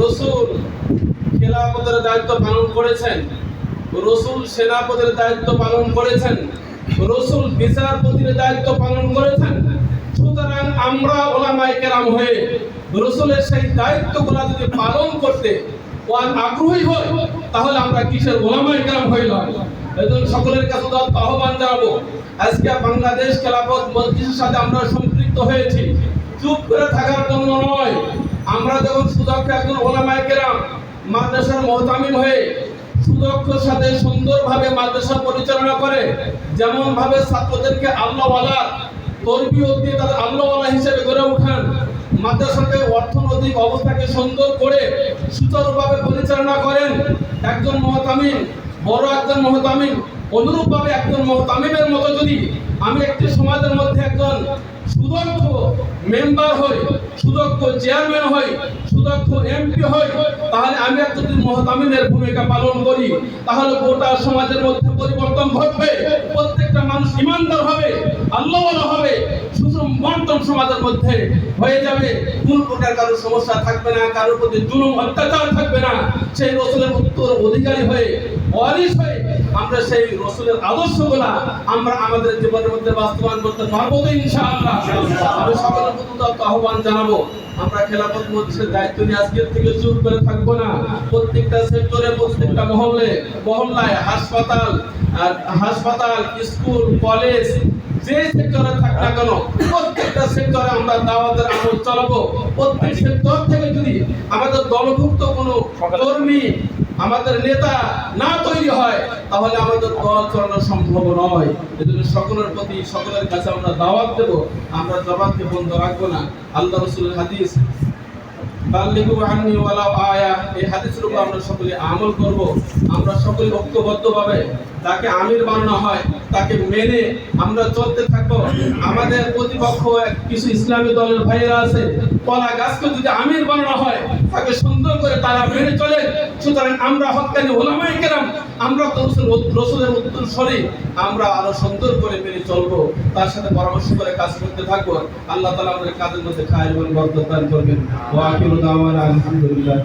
রাসূল খেলাফতের দায়িত্ব পালন করেছেন, রাসূল সেনাপতির দায়িত্ব পালন করেছেন, রাসূল বিচারপতির দায়িত্ব পালন করেছেন। সুতরাং আমরা উলামায়ে কেরাম হয়ে রাসূলের সেই দায়িত্বগুলো যদি পালন করতে আগ্রহী হই, তাহলে আমরা কিসের উলামায়ে কেরাম হইলাম? এজন্য সকলের কাছে আহ্বান জানাবো, আজকে বাংলাদেশ খেলাফত মজলিসের সাথে আমরা সম্পৃক্ত হয়েছি, চুপ করে থাকার জন্য নয়। আমরা যখন সুদক্ষ একজন উলামায়ে কেরাম মাদ্রাসার মুহতামিম হয়ে সুদক্ষর সাথে সুন্দরভাবে মাদ্রাসা পরিচালনা করে, যেমন ভাবে ছাত্রদেরকে আল্লাহওয়ালা তরবিয়ত দিয়ে তাদের আল্লাহওয়ালা হিসেবে গড়ে ওঠান, মাদ্রাসাকে অর্থনৈতিক অবস্থাকে সুন্দর করে সুচারুভাবে পরিচালনা করেন একজন মুহতামিম, বড় একজন মুহতামিম, অনুরূপভাবে একজন মুহতামিমের মতো যদি আমি একটি সমাজের মধ্যে একজন সুদক্ষ মেম্বার হই, সুদক্ষ চেয়ারম্যান হই, সুদক্ষ এমপি হই, তাহলে আমি একজন মুহতামিমের ভূমিকা পালন করি, তাহলে গোটা সমাজের মধ্যে পরিবর্তন ঘটবে। প্রত্যেকটা মানুষ ইমানদার হবে, আল্লাহওয়ালা হবে, সুষম বন্টন সমাজের মধ্যে হয়ে যাবে। কোন প্রকার কারো সমস্যা থাকবে না, কারোর প্রতি জুলুম অত্যাচার থাকবে না। সেই রাসূলের উত্তর অধিকারী হয়ে, ওয়ারিস হয়ে আমরা সেই রাসূলের আদর্শগুলা আমরা আমাদের জীবনের মধ্যে বাস্তবায়ন করতে পারবো তো ইনশাআল্লাহ। আমি সকলের প্রতি আহ্বান জানাবো, আমরা খেলাফত মজলিসের দায়িত্ব নিয়ে আজকের থেকে চুপ করে থাকবো না। প্রত্যেকটা সেক্টরে, প্রত্যেকটা মহল্লায়, হাসপাতাল, স্কুল, কলেজ, যে সেক্টরে থাক না কেন, প্রত্যেকটা সেক্টরে আমরা দাওয়াতের আমল চালাবো। প্রত্যেক সেক্টর থেকে যদি আমাদের দলভুক্ত কোনো কর্মী, আমাদের নেতা না তৈরি হয়, তাহলে আমাদের দল চালানো সম্ভব নয়। এজন্য সকলের প্রতি, সকলের কাছে আমরা দাওয়াত দেব, আমরা জবানকে বন্ধ রাখবো না। আল্লাহ রাসূলের হাদিস বাল্লিগু আন্নি ওয়ালাউ আয়া, এই হাদিসের উপর আমরা সকলে আমল করব। আমরা সকলে ঐক্যবদ্ধভাবে তাকে আমির বানানো হয়, তাকে মেনে আমরা চলতে থাকবো। আমাদের প্রতিপক্ষ কিছু ইসলামী দলের ভাইয়েরা আছে, কলা গাছকে যদি আমির বানানো হয়, তাকে সুন্দর করে তারা মেনে চলে। সুতরাং আমরা হক্কানি উলামায়ে কেরাম, আমরা তো রাসূলের উত্তরসূরি, আমরা আরো সুন্দর করে মেনে চলবো, তার সাথে পরামর্শ করে কাজ করতে থাকবো। আল্লাহ তাআলা আমাদের কাজের মধ্যে খায়ের এবং বরকত দান করবেন। ওয়া আখিরু দাওয়ানা আলহামদুলিল্লাহ।